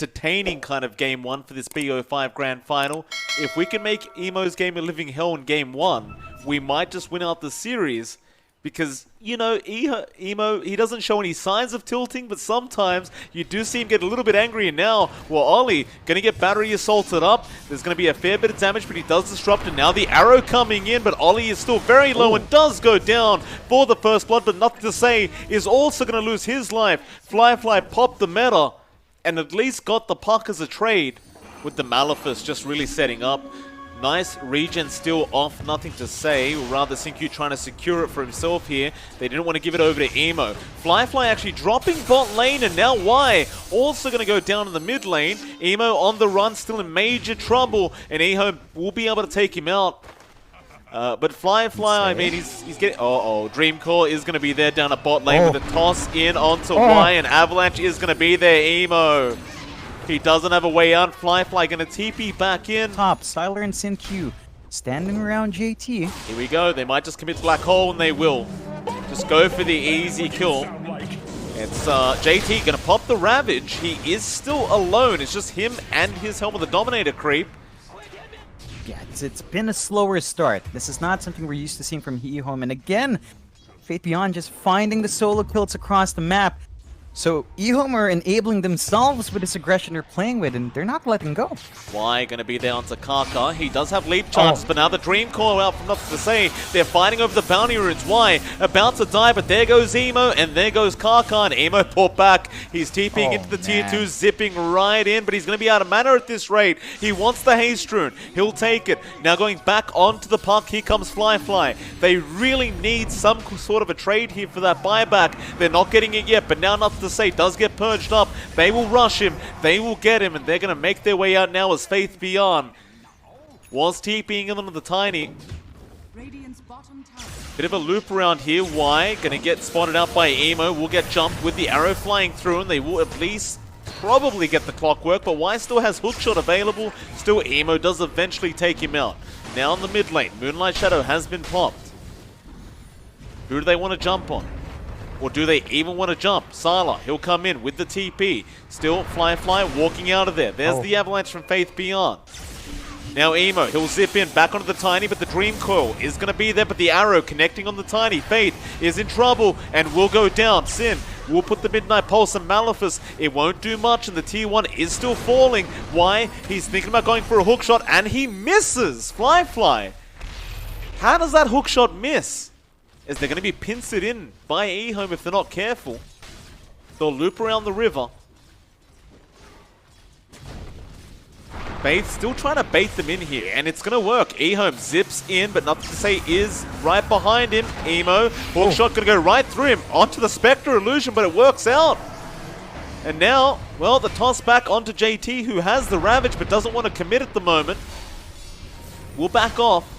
entertaining kind of game one for this BO5 Grand Final. If we can make Ehmo's game a living hell in game one, we might just win out the series. Because, you know, Ehome, he doesn't show any signs of tilting, but sometimes you do see him get a little bit angry. And now, well, Ollie going to get battery assaulted up. There's going to be a fair bit of damage, but he does disrupt. And now the arrow coming in, but Ollie is still very low and does go down for the first blood. But nothing to say, is also going to lose his life. Fly popped the meta and at least got the puck as a trade, with the Malefice just really setting up. Nice regen still off, nothing to say. Or rather, Sinkyu trying to secure it for himself here. They didn't want to give it over to Ehome. Fly actually dropping bot lane, and now Y also going to go down in the mid lane. Ehome on the run, still in major trouble, and Ehome will be able to take him out. But Fly, I mean, he's getting... Dream Core is going to be there down at bot lane with a toss in onto Y, and Avalanche is going to be there. Ehome. He doesn't have a way out. Fly going to TP back in. Top, Sylar and Sinkyu standing around JT. Here we go. They might just commit Black Hole, and they will. Just go for the easy kill. It's JT going to pop the Ravage. He is still alone. It's just him and his Helm of the Dominator creep. Yeah, it's been a slower start. This is not something we're used to seeing from Ehome. And again, Fate Beyond just finding the solo kills across the map. So Ehome are enabling themselves with this aggression they're playing with, and they're not letting go. Y going to be there onto Kaka. He does have leap chances, but now the Dream Core out from nothing to say. They're fighting over the bounty runes. Y about to die, but there goes Ehome, and there goes Kaka, and Ehome pulled back. He's TPing into the tier 2, zipping right in, but he's going to be out of mana at this rate. He wants the haste rune. He'll take it. Now going back onto the puck, here comes Fly. They really need some sort of a trade here for that buyback. They're not getting it yet, but now nothing to say, does get purged up. They will rush him, they will get him, and they're going to make their way out now as Faith Beyond was TPing in onto the Tiny. Bit of a loop around here. Y going to get spotted out by Ehome, will get jumped with the arrow flying through, and they will at least probably get the clockwork, but Y still has hookshot available. Still, Ehome does eventually take him out. Now in the mid lane, Moonlight Shadow has been popped. Who do they want to jump on? Or do they even want to jump? Sylar, he'll come in with the TP. Still, Fly walking out of there. There's the Avalanche from Faith Beyond. Now Ehome, he'll zip in back onto the Tiny, but the Dream Coil is going to be there, but the arrow connecting on the Tiny. Faith is in trouble and will go down. Sin will put the Midnight Pulse and Malefice. It won't do much, and the tier 1 is still falling. Why? He's thinking about going for a hook shot, and he misses. Fly. How does that hook shot miss? As they're going to be pincered in by Ehome if they're not careful. They'll loop around the river. Faith still trying to bait them in here, and it's going to work. Ehome zips in, but nothing to say is right behind him. Ehome, hookshot going to go right through him onto the Spectre Illusion, but it works out. And now, well, the toss back onto JT, who has the Ravage but doesn't want to commit at the moment. We'll back off.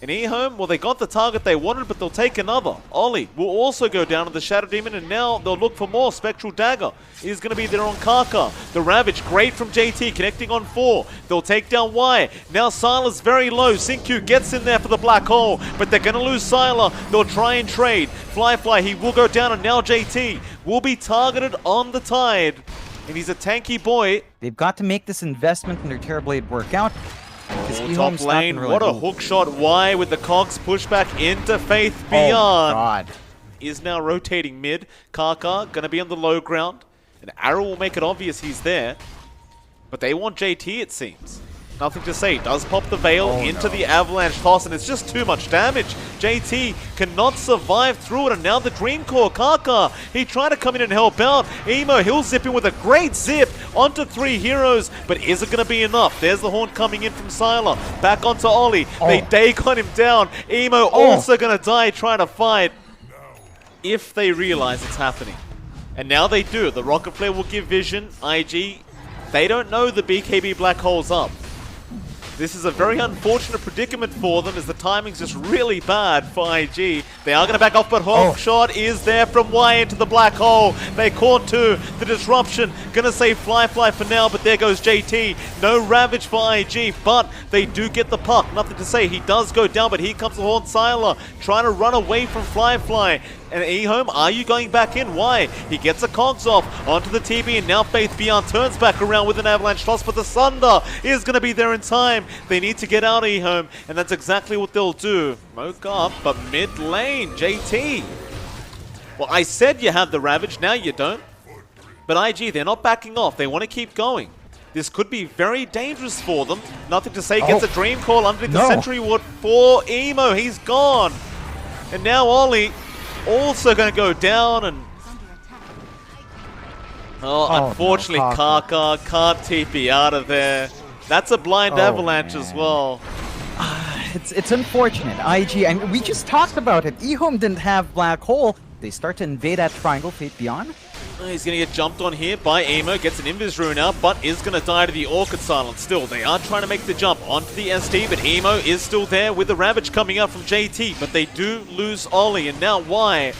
And Ehome, well, they got the target they wanted, but they'll take another. Ollie will also go down to the Shadow Demon, and now they'll look for more. Spectral Dagger is going to be there on Kaka. The Ravage, great from JT, connecting on 4. They'll take down Y. Now Sylar's very low. Sinkyu gets in there for the Black Hole, but they're going to lose Sylar. They'll try and trade. Fly, he will go down, and now JT will be targeted on the Tide. And he's a tanky boy. They've got to make this investment in their Terrorblade work out. Top lane, really what a hook shot. Y with the cogs pushback into Faith Beyond. God. Is now rotating mid. Kaka gonna be on the low ground. An arrow will make it obvious he's there. But they want JT, it seems. Nothing to say. Does pop the Veil into the Avalanche toss, and it's just too much damage. JT cannot survive through it, and now the Dream Core. Kaka, he tried to come in and help out. Ehome, he'll zip in with a great zip onto 3 heroes, but is it going to be enough? There's the horn coming in from Sylar. Back onto Ollie. They Dagon him down. Ehome also going to die trying to fight. If they realize it's happening. And now they do. The Rocket Flare will give vision. IG, they don't know the BKB Black Hole's up. This is a very unfortunate predicament for them, as the timing's just really bad for IG. They are going to back off, but hookshot is there from Y into the Black Hole. They caught 2. The disruption going to save Fly for now, but there goes JT. No Ravage for IG, but they do get the puck. Nothing to say. He does go down, but here comes the Horn Sylar trying to run away from Fly. And Ehome, are you going back in? Why? He gets a cogs off onto the TB, and now Faith Beyond turns back around with an avalanche toss, but the Sunder is going to be there in time. They need to get out Ehome, and that's exactly what they'll do. Smoke up, but mid lane, JT. Well, I said you had the Ravage, now you don't. But IG, they're not backing off. They want to keep going. This could be very dangerous for them. Nothing to say, gets a Dream Call underneath the Sentry Ward for Emo. He's gone. And now Ollie also going to go down, and unfortunately no, Kaka can't TP out of there. That's a blind avalanche as well. It's unfortunate. IG, I mean, we just talked about it. Ehome didn't have Black Hole. They start to invade that triangle, Fate Beyond. He's going to get jumped on here by Emo, gets an Invis Rune out, but is going to die to the Orchid Silence. Still, they are trying to make the jump onto the ST, but Emo is still there with the Ravage coming out from JT, but they do lose Ollie, and now Y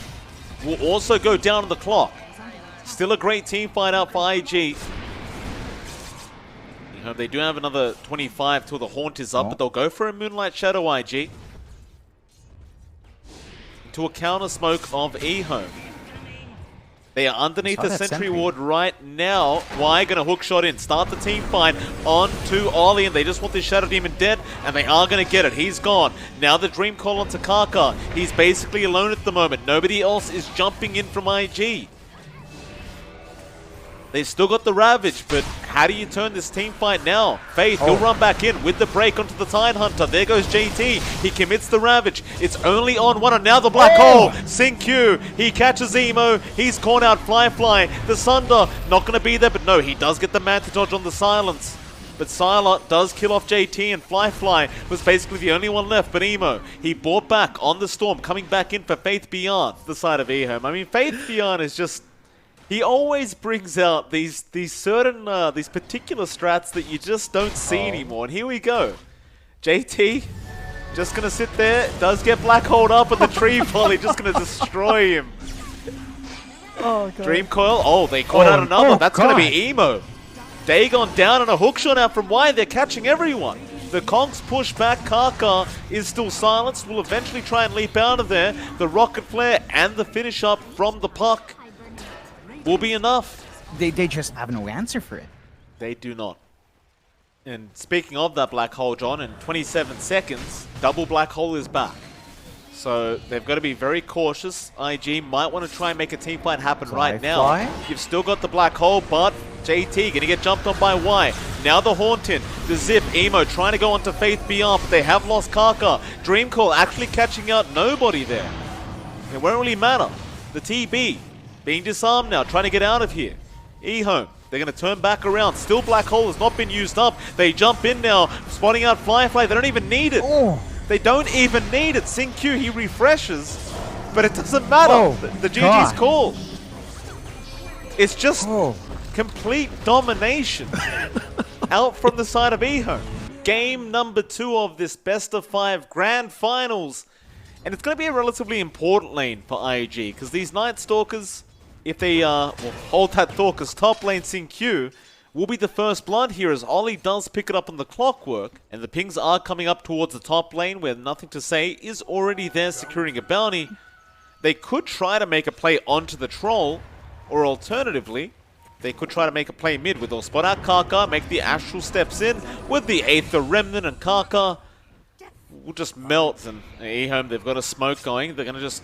will also go down on the clock. Still a great team fight out for IG. They do have another 25 till the Haunt is up, but they'll go for a Moonlight Shadow IG. To a counter smoke of Ehome. They are underneath the Sentry Ward right now. Y going to hook shot in, start the team fight onto Ollie, and they just want this Shadow Demon dead, and they are going to get it. He's gone. Now the Dream Call onto Kaka. He's basically alone at the moment. Nobody else is jumping in from IG. They've still got the Ravage, but how do you turn this team fight now? Faith, he'll run back in with the break onto the Tidehunter. There goes JT. He commits the Ravage. It's only on one, and now the Black Hole. Sync-Q. He catches Emo. He's caught out Fly. The Sunder, not going to be there, but no, he does get the Manta Dodge on the Silence. But Sylar does kill off JT, and Fly was basically the only one left, but Emo, he bought back on the Storm, coming back in for Faith Beyond, the side of Ehome. I mean, Faith Beyond is just... He always brings out these certain, these particular strats that you just don't see anymore. And here we go. JT, just going to sit there, does get Black Hole up, and the Tree Volley just going to destroy him. Oh, God. Dream Coil, they caught out another. That's going to be Emo. Dagon down and a hook shot out from Y. They're catching everyone. The Conks push back. Kaka is still silenced. Will eventually try and leap out of there. The Rocket Flare and the finish up from the puck will be enough. They just have no answer for it. They do not. And speaking of that Black Hole, John, in 27 seconds, double Black Hole is back. So they've got to be very cautious. IG might want to try and make a team fight happen right now. You've still got the Black Hole, but JT going to get jumped on by Y. Now the Haunted, the Zip, Emo trying to go onto Faith Beyond, but they have lost Kaka. Dream Call actually catching out nobody there. It won't really matter. The TB being disarmed now, trying to get out of here. Ehome, they're going to turn back around. Still Black Hole has not been used up. They jump in now, spotting out Fly. They don't even need it. They don't even need it. Sync-Q, he refreshes, but it doesn't matter. The GG's call. It's just complete domination out from the side of Ehome. Game number 2 of this best of 5 grand finals. And it's going to be a relatively important lane for IG, because these Night Stalkers, if they will hold that Thorker's top lane, Sync-Q will be the first blood here, as Ollie does pick it up on the clockwork, and the pings are coming up towards the top lane, where Nothing to Say is already there securing a bounty. They could try to make a play onto the Troll, or alternatively, they could try to make a play mid, where they'll spot out Kaka, make the Astral steps in with the Aether Remnant, and Kaka will just melt. And Ehome, they've got a smoke going. They're going to just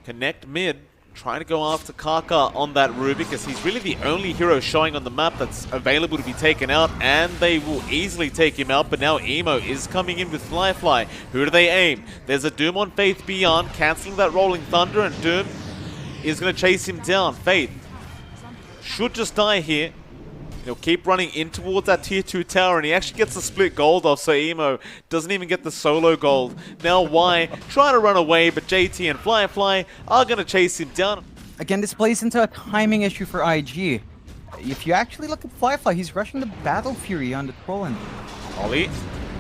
connect mid, trying to go after Kaka on that Rubik, because he's really the only hero showing on the map that's available to be taken out, and they will easily take him out. But now Emo is coming in with Fly. Who do they aim? There's a Doom on Faith Beyond, cancelling that Rolling Thunder, and Doom is going to chase him down. Faith should just die here. He'll keep running in towards that tier 2 tower, and he actually gets the split gold off, so Emo doesn't even get the solo gold. Now Y trying to run away, but JT and Fly are going to chase him down. Again, this plays into a timing issue for IG. If you actually look at Fly, he's rushing the Battle Fury on the Troll end. Ollie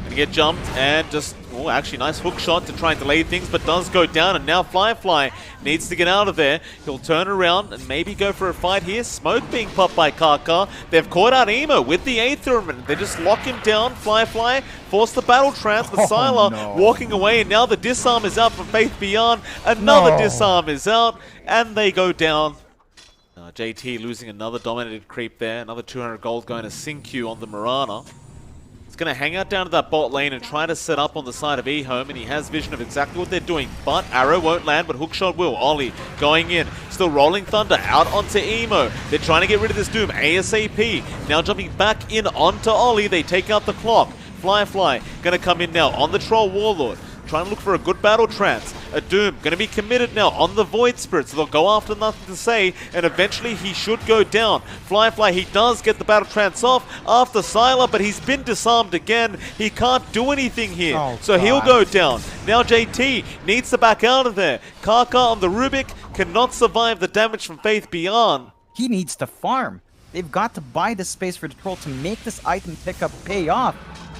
Gonna get jumped and just, oh, actually nice hook shot to try and delay things, but does go down, and now Firefly needs to get out of there. He'll turn around and maybe go for a fight here. Smoke being popped by Kaka. They've caught out Emo with the Aether, and they just lock him down. Firefly force the battle trance, but Sylar walking away, and now the disarm is out from Faith Beyond. Another disarm is out, and they go down. JT losing another dominated creep there. Another 200 gold going to Sinkyu on the Mirana. Going to hang out down to that bot lane and try to set up on the side of Ehome, and he has vision of exactly what they're doing, but arrow won't land, but hookshot will. Ollie going in, still rolling thunder out onto Emo. They're trying to get rid of this Doom ASAP. Now jumping back in onto Ollie, they take out the clock. Firefly going to come in now on the Troll Warlord, trying to look for a good battle trance. A Doom going to be committed now on the Void Spirit, so they'll go after Nothing to Say, and eventually he should go down. Firefly, he does get the battle trance off after Sylar, but he's been disarmed again. He can't do anything here, so he'll go down. Now JT needs to back out of there. Kaka on the Rubik cannot survive the damage from Faith Beyond. He needs to farm. They've got to buy this space for the troll to make this item pickup pay off.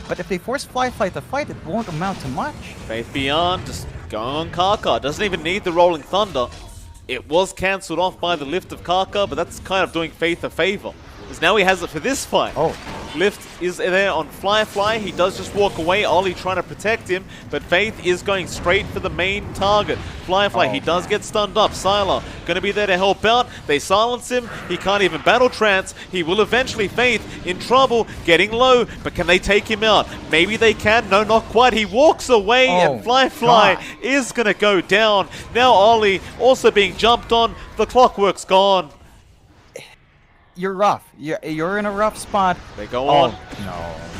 But if they force Firefly to fight, it won't amount to much. Faith Beyond just going on Kaka. Doesn't even need the Rolling Thunder. It was cancelled off by the lift of Kaka, but that's kind of doing Faith a favor, because now he has it for this fight. Lift is there on Firefly. He does just walk away. Ollie trying to protect him, but Faith is going straight for the main target. Firefly, he does get stunned up. Sylar going to be there to help out. They silence him. He can't even battle trance. He will eventually. Faith in trouble, getting low, but can they take him out? Maybe they can. No, not quite. He walks away, and Firefly is going to go down. Now Ollie also being jumped on. The clockwork's gone. You're rough. You're in a rough spot. They go on.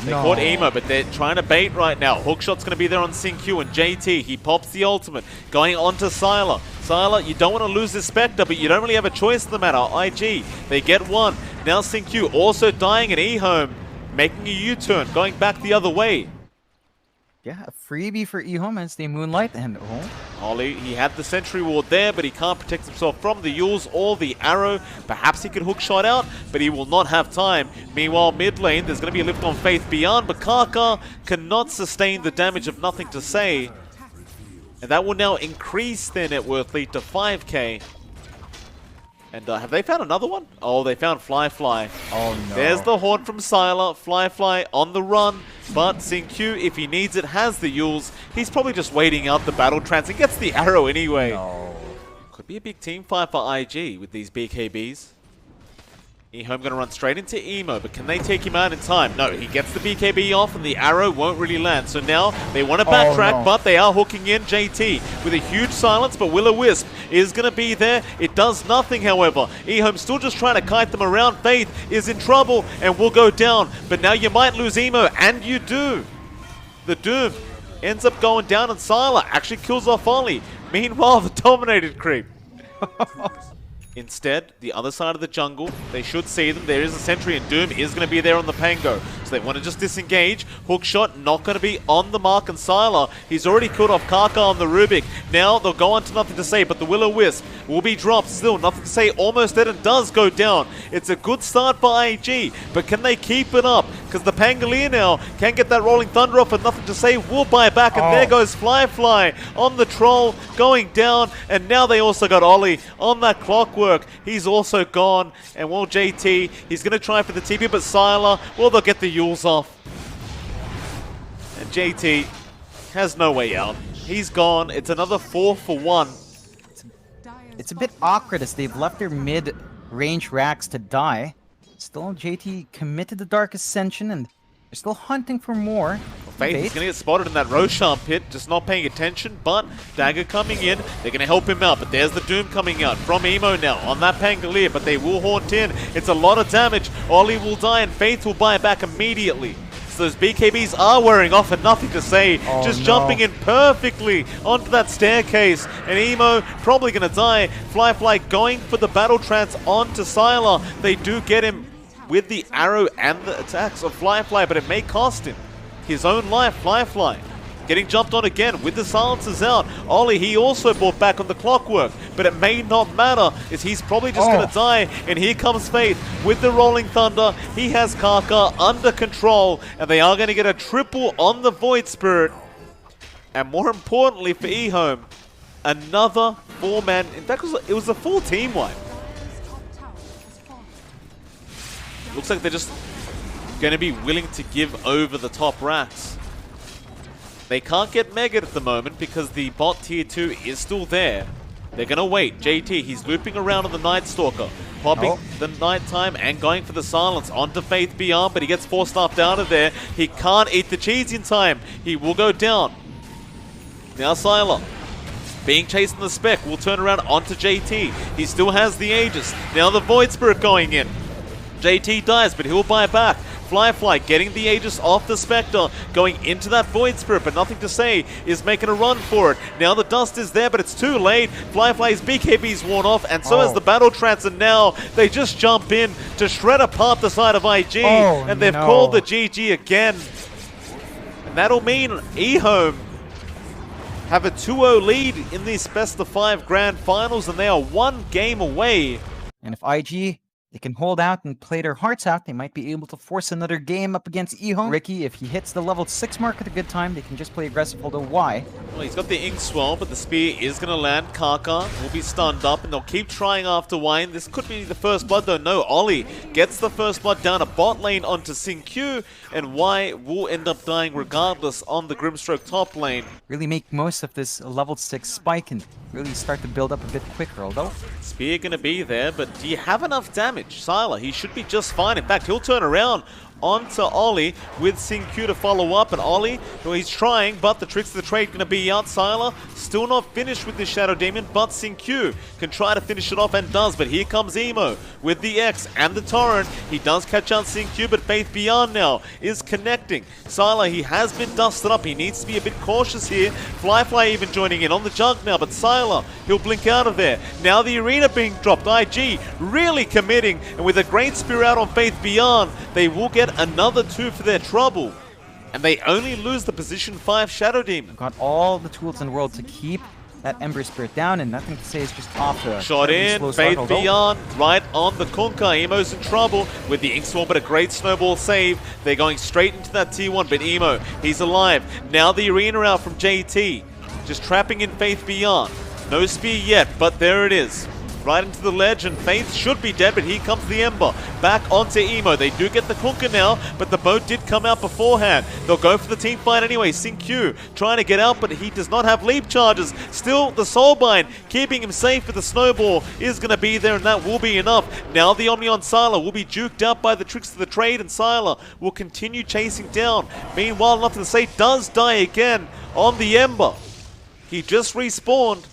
They No. caught Emo, but they're trying to bait right now. Hookshot's going to be there on Sinkyu, and JT, he pops the ultimate, going on to Sylar. Sylar, you don't want to lose this Spectre, but you don't really have a choice in the matter. IG, they get one. Now Sinkyu also dying, and Ehome making a U-turn, going back the other way. Yeah, a freebie for Ehome as they moonlight, and Ollie, he had the Sentry Ward there, but he can't protect himself from the Yules or the arrow. Perhaps he could hook shot out, but he will not have time. Meanwhile, mid lane, there's going to be a lift on Faith Beyond, but Kaka cannot sustain the damage of Nothing to Say. And that will now increase their net worth lead to 5k. And have they found another one? Oh, they found Firefly. Oh no. There's the horn from Sylar. Firefly on the run. But Sinkyu, if he needs it, has the Yules. He's probably just waiting out the battle trance and gets the arrow anyway. No. Could be a big team fight for IG with these BKBs. Ehome going to run straight into Emo, but can they take him out in time? No, he gets the BKB off and the arrow won't really land. So now they want to backtrack, but they are hooking in JT with a huge silence, but Will-O-Wisp is going to be there. It does nothing, however. Ehome still just trying to kite them around. Faith is in trouble and will go down, but now you might lose Emo, and you do. The Doom ends up going down, and Sylar actually kills off Ollie. Meanwhile, the dominated creep. Instead, the other side of the jungle, they should see them. There is a sentry, and Doom is going to be there on the Pango. So they want to just disengage. Hookshot not going to be on the mark, and Sylar, he's already killed off Kaka on the Rubik. Now they'll go on to Nothing to Say, but the Will-O-Wisp will be dropped still. Nothing to Say almost dead and does go down. It's a good start for IG, but can they keep it up? Because the Pangolier now can get that Rolling Thunder off, and Nothing to Say will buy back, and there goes Firefly on the Troll going down, and now they also got Ollie on that Clockwork. He's also gone, and well, JT, he's going to try for the TP, but Sylar, well, they'll get the Yules off. And JT has no way out. He's gone. It's another 4 for 1. It's a bit awkward as they've left their mid-range racks to die. Still, JT committed the Dark Ascension, and they're still hunting for more. Faith is going to get spotted in that Roshan pit, just not paying attention, but Dagger coming in, they're going to help him out, but there's the Doom coming out from Emo now on that Pangolier, but they will haunt in. It's a lot of damage. Ollie will die, and Faith will buy back immediately. So those BKBs are wearing off, and Nothing to Say, just jumping in perfectly onto that staircase, and Emo probably going to die. Firefly going for the battle trance onto Sylar. They do get him with the arrow and the attacks of Firefly, but it may cost him his own life. Firefly getting jumped on again with the silencers out. Ollie, he also brought back on the clockwork, but it may not matter as he's probably just going to die. And here comes Faith with the Rolling Thunder. He has Kaka under control, and they are going to get a triple on the Void Spirit. And more importantly for Ehome, another 4-man, in fact it was a full team wipe. Looks like they're just going to be willing to give over the top racks. They can't get Megaed at the moment because the bot tier 2 is still there. They're going to wait. JT, he's looping around on the Night Stalker, popping the nighttime and going for the silence onto Faith Beyond, but he gets 4-staffed out of there. He can't eat the cheese in time. He will go down. Now Sylar, being chased in the spec, will turn around onto JT. He still has the Aegis. Now the Void Spirit going in. JT dies, but he'll buy back. Fly getting the Aegis off the Spectre, going into that Void Spirit, but nothing to say, is making a run for it. Now the dust is there, but it's too late. Fly's BKB's worn off, and so has the Battle Trance, and now they just jump in to shred apart the side of IG, and they've called the GG again. And that'll mean Ehome have a 2-0 lead in these best of 5 grand finals, and they are 1 game away. And if IG, they can hold out and play their hearts out, they might be able to force another game up against Ehome. Ricky, if he hits the level 6 mark at a good time, they can just play aggressive, although why? Well, he's got the Ink Swell, but the spear is going to land. Kaka will be stunned up, and they'll keep trying after Wine. This could be the first blood, though. No, Ollie gets the first blood down a bot lane onto Q, and Y will end up dying regardless on the Grimstroke top lane. Really make most of this level 6 spike and really start to build up a bit quicker, although Spear going to be there, but do you have enough damage? Sylar, he should be just fine. In fact, he'll turn around onto Ollie with Q to follow up, and Ollie, well, he's trying, but the tricks of the trade going to be out. Sylar still not finished with this Shadow Demon, but Q can try to finish it off and does, but here comes Emo with the X and the Torrent. He does catch out Q, but Faith Beyond now is connecting. Sylar, he has been dusted up. He needs to be a bit cautious here. Fly even joining in on the junk now, but Sylar, he'll blink out of there. Now the arena being dropped. IG really committing, and with a great spear out on Faith Beyond, they will get another 2 for their trouble. And they only lose the position 5 Shadow Demon. got all the tools in the world to keep that Ember Spirit down, and nothing to say is just off the shot in, Faith Beyond, right on the Kunkka. Emo's in trouble with the Ink Swarm, but a great snowball save. They're going straight into that T1, but Emo, he's alive. Now the arena out from JT, just trapping in Faith Beyond. No spear yet, but there it is. Right into the ledge, and Faith should be dead, but here comes the Ember. Back onto Emo. They do get the Kunkka now, but the boat did come out beforehand. They'll go for the team fight anyway. Q trying to get out, but he does not have leap charges. Still, the Soulbind keeping him safe, but the Snowball is going to be there, and that will be enough. Now the Omni on Sylar will be juked out by the tricks of the trade, and Sylar will continue chasing down. Meanwhile, nothing to say, does die again on the Ember. He just respawned.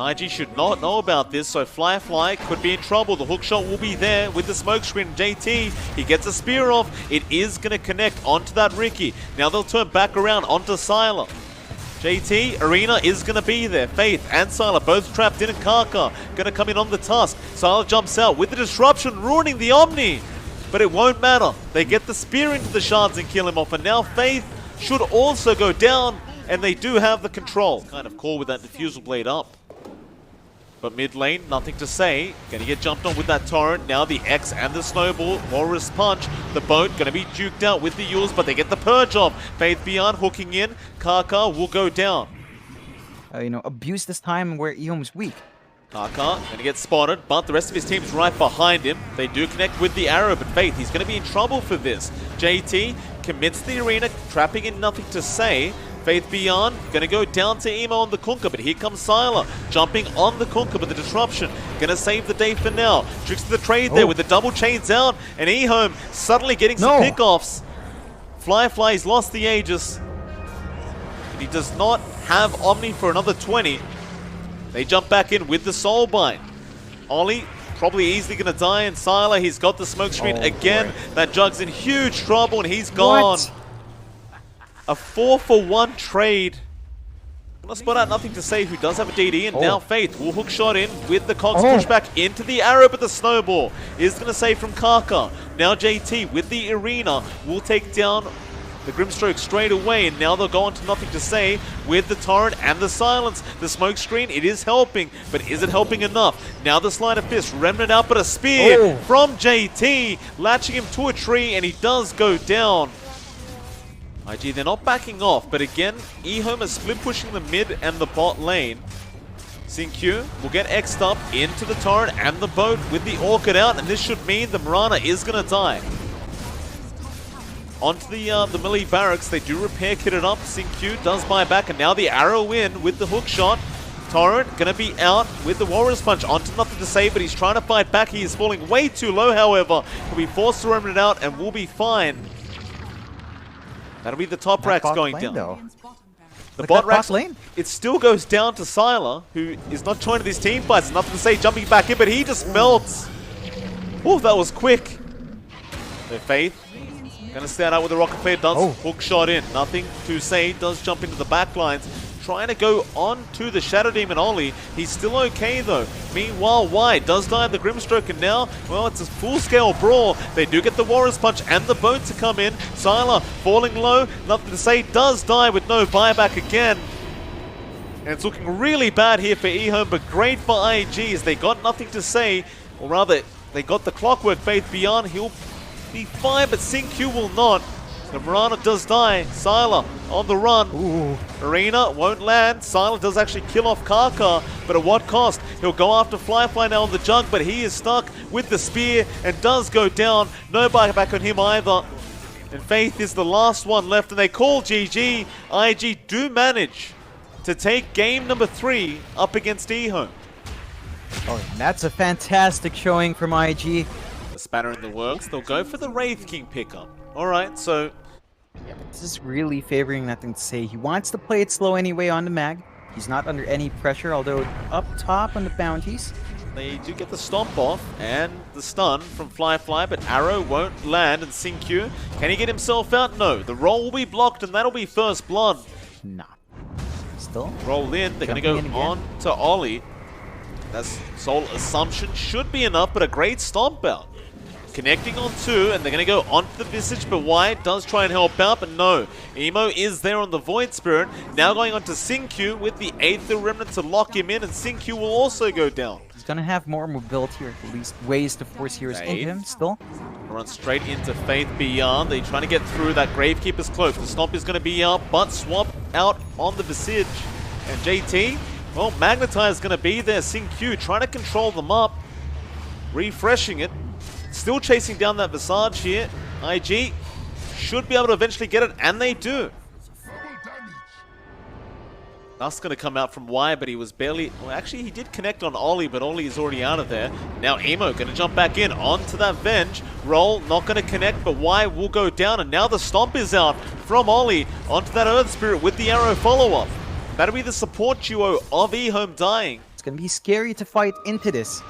IG should not know about this, so Fly could be in trouble. The hookshot will be there with the smoke screen. JT, he gets a spear off. It is going to connect onto that Ricky. Now they'll turn back around onto Sylar. JT, Arena is going to be there. Faith and Sylar both trapped in, and Kaka going to come in on the tusk. Sylar jumps out with the disruption, ruining the Omni. But it won't matter. They get the spear into the shards and kill him off, and now Faith should also go down, and they do have the control. Kind of cool with that Diffusal Blade up. But mid lane, nothing to say. Gonna get jumped on with that Torrent. Now the X and the Snowball. Walrus Punch. The boat gonna be duked out with the Yules, but they get the Purge off. Faith Beyond hooking in. Kaka will go down. Abuse this time where Ehome's weak. Kaka gonna get spotted, but the rest of his team's right behind him. They do connect with the arrow, but Faith, he's gonna be in trouble for this. JT commits the arena, trapping in, nothing to say. Faith Beyond, gonna go down to Emo on the Kunkka, but here comes Sylar, jumping on the Kunkka, but the disruption, gonna save the day for now. Tricks to the trade there with the double chains out, and Ehome suddenly getting some pickoffs. Fly's lost the Aegis, but he does not have Omni for another 20. They jump back in with the Soulbind. Ollie probably easily gonna die, and Sylar, he's got the smoke screen again. Boy. That Jug's in huge trouble, and he's gone. What? A 4-for-1 trade. Gonna spot out, nothing to say, who does have a DD, and now Faith will hook shot in with the Cogs pushback into the arrow, but the Snowball is gonna save from Kaka. Now JT with the arena will take down the Grimstroke straight away, and now they'll go on to Nothing to Say with the Torrent and the Silence. The smoke screen, it is helping, but is it helping enough? Now the Sleight of Fist, Remnant out, but a spear from JT, latching him to a tree, and he does go down. IG, they're not backing off, but again, Ehome is split pushing the mid and the bot lane. Xingqiu will get X'd up into the Torrent and the boat with the Orchid out, and this should mean the Mirana is going to die. Onto the melee barracks, they do repair kit it up. Xingqiu does buy back, and now the arrow in with the hook shot. Torrent gonna be out with the Warrior's Punch. Onto Nothing to Say, but he's trying to fight back. He is falling way too low, however. He'll be forced to remnant out and will be fine. That'll be the top racks going down. Though. The bot racks lane. It still goes down to Sylar, who is not joining these team fights. Nothing to Say jumping back in, but he just melts. Oh, that was quick. No Faith. Gonna stand out with the Rocket Flare, does hook shot in. Nothing to Say, does jump into the back lines. Trying to go on to the Shadow Demon Ollie. He's still okay though. Meanwhile, Y does die the Grimstroke, and now, well, it's a full-scale brawl. They do get the Warrior's Punch and the boat to come in. Sylar falling low. Nothing to Say does die with no buyback again. And it's looking really bad here for Ehome, but great for IG as they got Nothing to Say. Or rather, they got the Clockwork Faith Beyond. He'll be fine, but Xingqiu will not. The Mirana does die. Sylar on the run. Arena won't land. Sylar does actually kill off Kaka, but at what cost? He'll go after Fly now on the jug, but he is stuck with the spear and does go down. No buyback on him either. And Faith is the last one left, and they call GG. IG do manage to take game number 3 up against Ehome. Oh, that's a fantastic showing from IG. A spanner in the works. They'll go for the Wraith King pickup. Alright, so... yeah, this is really favoring Nothing to Say. He wants to play it slow anyway on the mag. He's not under any pressure, although up top on the bounties. They do get the stomp off and the stun from Fly, but Arrow won't land, and Xingqiu, can he get himself out? No. The roll will be blocked, and that'll be first blood. Nah. Still. Roll in. They're going to go on to Ollie. That's Soul Assumption. Should be enough, but a great stomp out. Connecting on 2, and they're going to go onto the Visage, but Wyatt does try and help out, but no. Emo is there on the Void Spirit. Now going on to Xingqiu with the Aether Remnant to lock him in, and Xingqiu will also go down. He's going to have more mobility, or at least ways to force heroes into him still. Run straight into Faith Beyond. They're trying to get through that Gravekeeper's Cloak. The Stomp is going to be out, but swap out on the Visage. And JT, well, Magnetize is going to be there. Xingqiu trying to control them up. Refreshing it. Still chasing down that Visage here. IG should be able to eventually get it, and they do. That's going to come out from Y, but he was barely... well, actually, he did connect on Ollie, but Ollie is already out of there. Now Emo going to jump back in onto that Venge. Roll, not going to connect, but Y will go down, and now the Stomp is out from Ollie onto that Earth Spirit with the arrow follow-up. That'll be the support duo of Ehome dying. It's going to be scary to fight into this.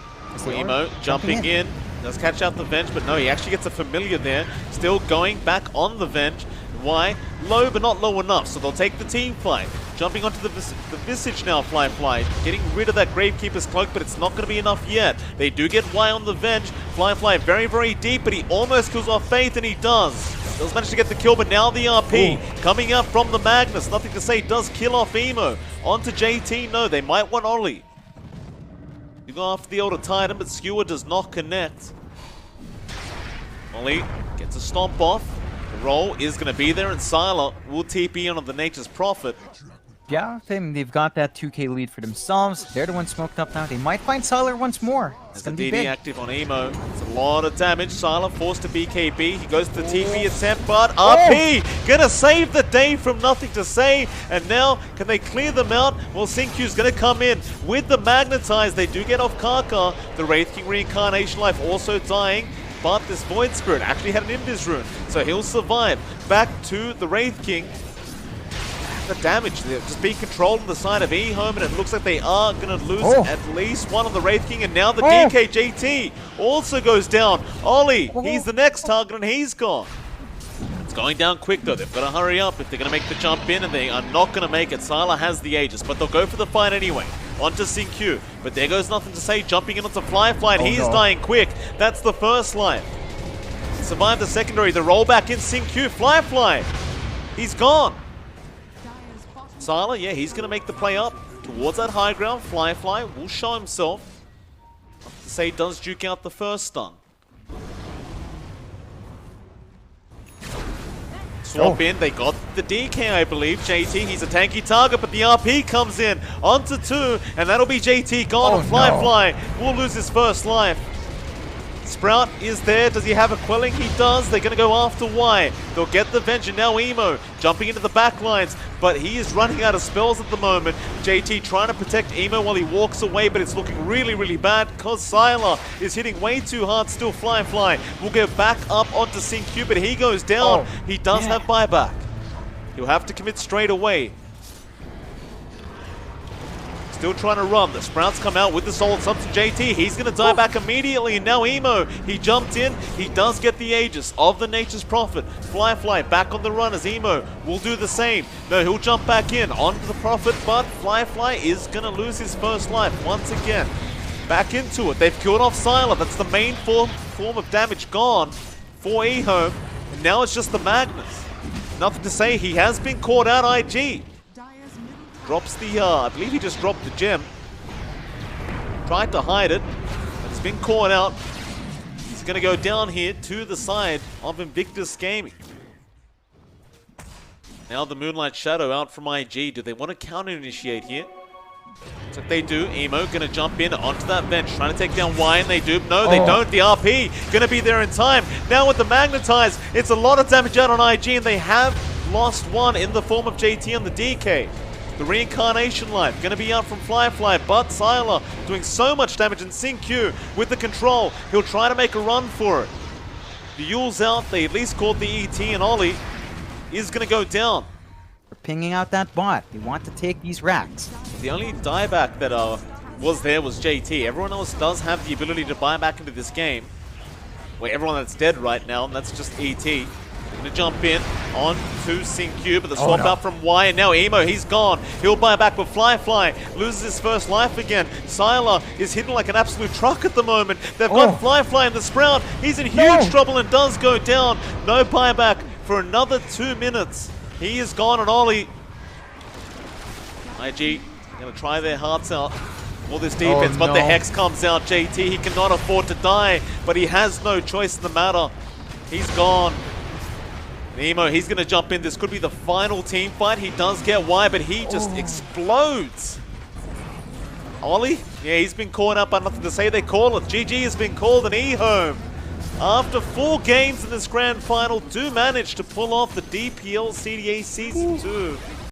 Emo jumping in. Does catch out the Venge, but no, he actually gets a Familiar there. Still going back on the Venge. Why? Low, but not low enough, so they'll take the team fight. Jumping onto the Visage now, Fly. Getting rid of that Gravekeeper's Cloak, but it's not going to be enough yet. They do get Y on the Venge. Fly very, very deep, but he almost kills off Faith, and he does. Does manage to get the kill, but now the RP coming up from the Magnus. Nothing to Say does kill off Emo. Onto JT, no, they might want Ollie. You go after the Elder Titan, but Skewer does not connect. Ollie gets a stomp off. The roll is going to be there, and Sylar will TP on the Nature's Prophet. Yeah, they've got that 2k lead for themselves. They're the ones smoked up now. They might find Sylar once more. It's going to be big. Active on Emo. It's a lot of damage. Sylar forced to BKB. He goes to the TP attempt, but RP gonna save the day from Nothing to Say. And now, can they clear them out? Well, Xingqiu's gonna come in with the Magnetize. They do get off Kaka. The Wraith King Reincarnation Life also dying. But this Void Spirit actually had an Invis Rune, so he'll survive. Back to the Wraith King. The damage there just being controlled on the side of Ehome, and it looks like they are going to lose at least one on the Wraith King, and now the DKJT also goes down. Ollie, he's the next target, and he's gone. It's going down quick, though. They've got to hurry up if they're going to make the jump in, and they are not going to make it. Sylar has the Aegis, but they'll go for the fight anyway. Onto Xingqiu, but there goes Nothing to Say, jumping in onto Fly, and he's dying quick. That's the first life. Survived the secondary, the roll back in Xingqiu, Fly. He's gone. Sylar, yeah, he's going to make the play up towards that high ground. Fly will show himself. To say does duke out the first stun. Swap in, they got the DK, I believe. JT, he's a tanky target, but the RP comes in onto 2, and that'll be JT gone. Fly will lose his first life. Sprout is there. Does he have a quelling? He does. They're going to go after Y. They'll get the Venge, and now Emo jumping into the back lines, but he is running out of spells at the moment. JT trying to protect Emo while he walks away, but it's looking really, really bad because Sylar is hitting way too hard still. Fly will go back up onto SyncQ, but he goes down. He does have buyback. He'll have to commit straight away. Still trying to run. The Sprouts come out with the Soul Sub to JT. He's going to die back immediately. And now Emo, he jumped in. He does get the Aegis of the Nature's Prophet. Fly back on the run as Emo will do the same. No, he'll jump back in onto the Prophet, but Fly is going to lose his first life once again. Back into it. They've killed off Sylar. That's the main form of damage gone for Ehome. And now it's just the Magnus. Nothing to say. He has been caught out, IG. Drops the, I believe he just dropped the gem. Tried to hide it, but it's been caught out. He's going to go down here to the side of Invictus Gaming. Now the Moonlight Shadow out from IG. Do they want to counter-initiate here? So if they do, Emo going to jump in onto that bench, trying to take down Y, and they do. No, they don't. The RP going to be there in time. Now with the Magnetize, it's a lot of damage out on IG, and they have lost one in the form of JT on the DK. The Reincarnation Light going to be out from Fly, but Sylar doing so much damage, and SyncQ with the control. He'll try to make a run for it. The Yule's out. They at least caught the ET, and Ollie is going to go down. They're pinging out that bot. They want to take these racks. The only dieback that was there was JT. Everyone else does have the ability to buy back into this game. Well, everyone that's dead right now, and that's just ET. Gonna jump in on to SyncQ, but the swap out from Y, and now Emo, he's gone. He'll buy back, but Fly loses his first life again. Sylar is hidden like an absolute truck at the moment. They've got Fly in the Sprout. He's in huge trouble and does go down. No buyback for another 2 minutes. He is gone, and Ollie. IG gonna try their hearts out for this defense, but the Hex comes out. JT, he cannot afford to die, but he has no choice in the matter. He's gone. Emo, he's going to jump in. This could be the final team fight. He does get Y, but he just explodes. Ollie, yeah, he's been caught up, but nothing to say. They call it. GG has been called, and Ehome, after 4 games in this grand final, do manage to pull off the DPL Cda Season 2.